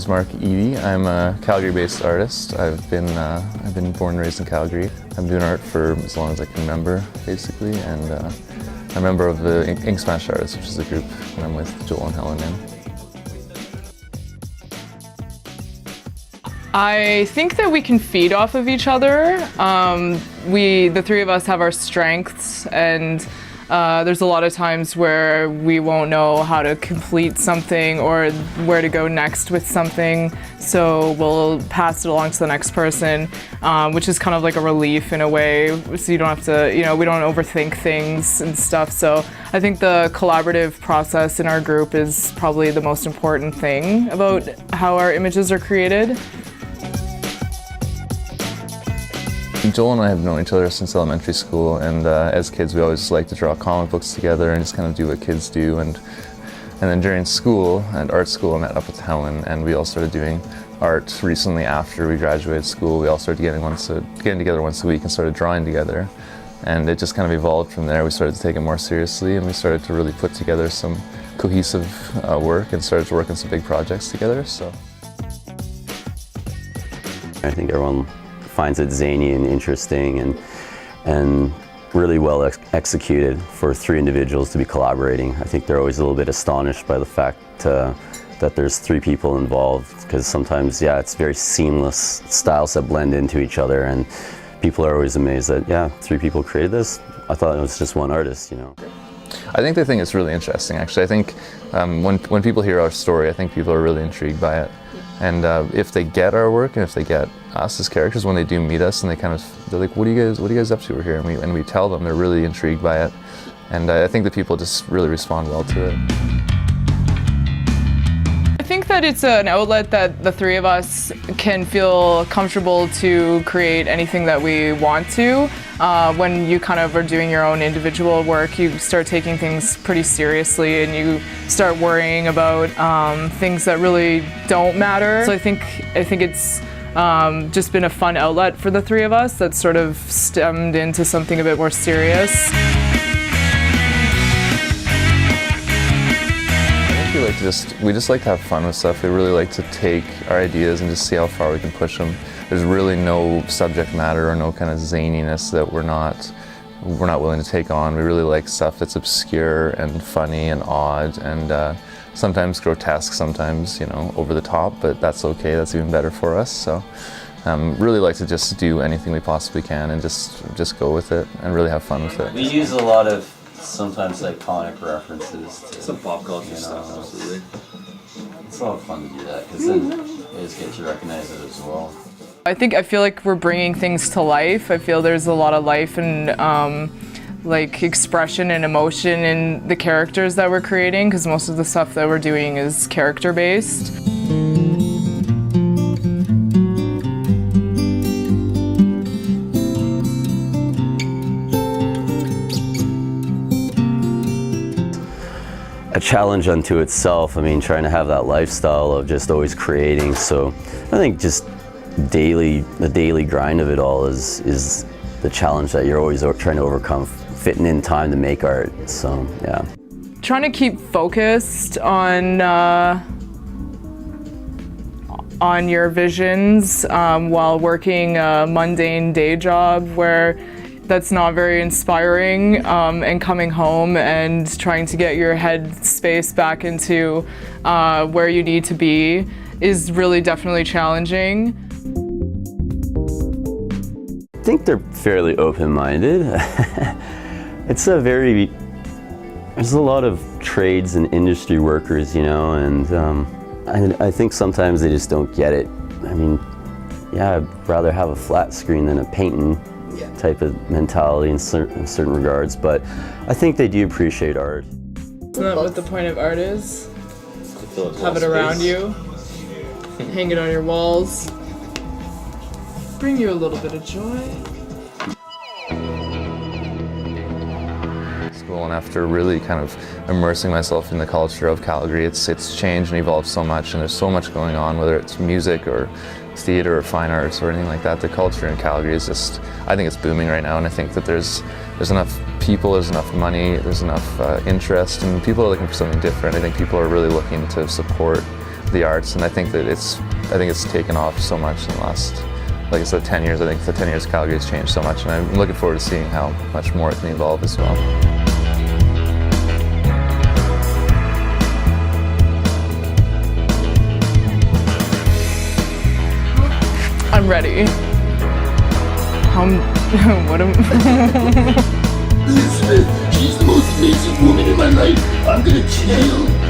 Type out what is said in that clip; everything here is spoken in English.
is Mark Eady. I'm a Calgary-based artist. I've been born and raised in Calgary. I've been doing art for as long as I can remember, basically, and I'm a member of the Smashed Aritsts, which is a group that I'm with Joel and Helen in. I think that we can feed off of each other. The three of us have our strengths, and there's a lot of times where we won't know how to complete something or where to go next with something, so we'll pass it along to the next person, which is kind of like a relief in a way, so you don't have to, we don't overthink things and stuff. So I think the collaborative process in our group is probably the most important thing about how our images are created. Joel and I have known each other since elementary school, and as kids we always liked to draw comic books together and just kind of do what kids do. And then during school, at art school, I met up with Helen, and we all started doing art recently after we graduated school. We all started getting together once a week and started drawing together. And it just kind of evolved from there. We started to take it more seriously, and we started to really put together some cohesive work and started to work on some big projects together. So I think everyone finds it zany and interesting and really well executed for three individuals to be collaborating. I think they're always a little bit astonished by the fact that there's three people involved, because sometimes, it's very seamless styles that blend into each other, and people are always amazed that, three people created this. I thought it was just one artist, I think they think it's really interesting, actually. I think when people hear our story, I think people are really intrigued by it. And if they get our work and if they get us as characters, when they do meet us and they're like, what are you guys up to over here? And we tell them, they're really intrigued by it. And I think that people just really respond well to it. I think that it's an outlet that the three of us can feel comfortable to create anything that we want to. When you kind of are doing your own individual work, you start taking things pretty seriously and you start worrying about things that really don't matter. So I think it's just been a fun outlet for the three of us that sort of stemmed into something a bit more serious. We just like to have fun with stuff. We really like to take our ideas and just see how far we can push them. There's really no subject matter or no kind of zaniness that we're not willing to take on. We really like stuff that's obscure and funny and odd and sometimes grotesque, sometimes over the top, but that's okay. That's even better for us. So really like to just do anything we possibly can and just go with it and really have fun with it. We use a lot of sometimes iconic references to some pop culture stuff, absolutely. It's a lot of fun to do that, because then you just get to recognize it as well. I feel like we're bringing things to life. I feel there's a lot of life and like expression and emotion in the characters that we're creating, because most of the stuff that we're doing is character based. A challenge unto itself. I mean, trying to have that lifestyle of just always creating. So I think just the daily grind of it all is the challenge that you're always trying to overcome, fitting in time to make art. So yeah. Trying to keep focused on your visions while working a mundane day job where that's not very inspiring, and coming home and trying to get your head space back into where you need to be is really definitely challenging. I think they're fairly open-minded. There's a lot of trades and industry workers, and I think sometimes they just don't get it. I mean, I'd rather have a flat screen than a painting type of mentality in certain regards, but I think they do appreciate art. Isn't that what the point of art is? Have it around you, hang it on your walls, bring you a little bit of joy. School, and after really kind of immersing myself in the culture of Calgary, it's changed and evolved so much, and there's so much going on, whether it's music or theater or fine arts or anything like that. The culture in Calgary is just, I think it's booming right now, and I think that there's enough people, there's enough money, there's enough interest, and people are looking for something different. I think people are really looking to support the arts, and I think it's taken off so much in the last, like I said, 10 years. I think the 10 years Calgary has changed so much, and I'm looking forward to seeing how much more it can evolve as well. I'm ready. What am Elizabeth, she's the most amazing woman in my life. I'm gonna chill.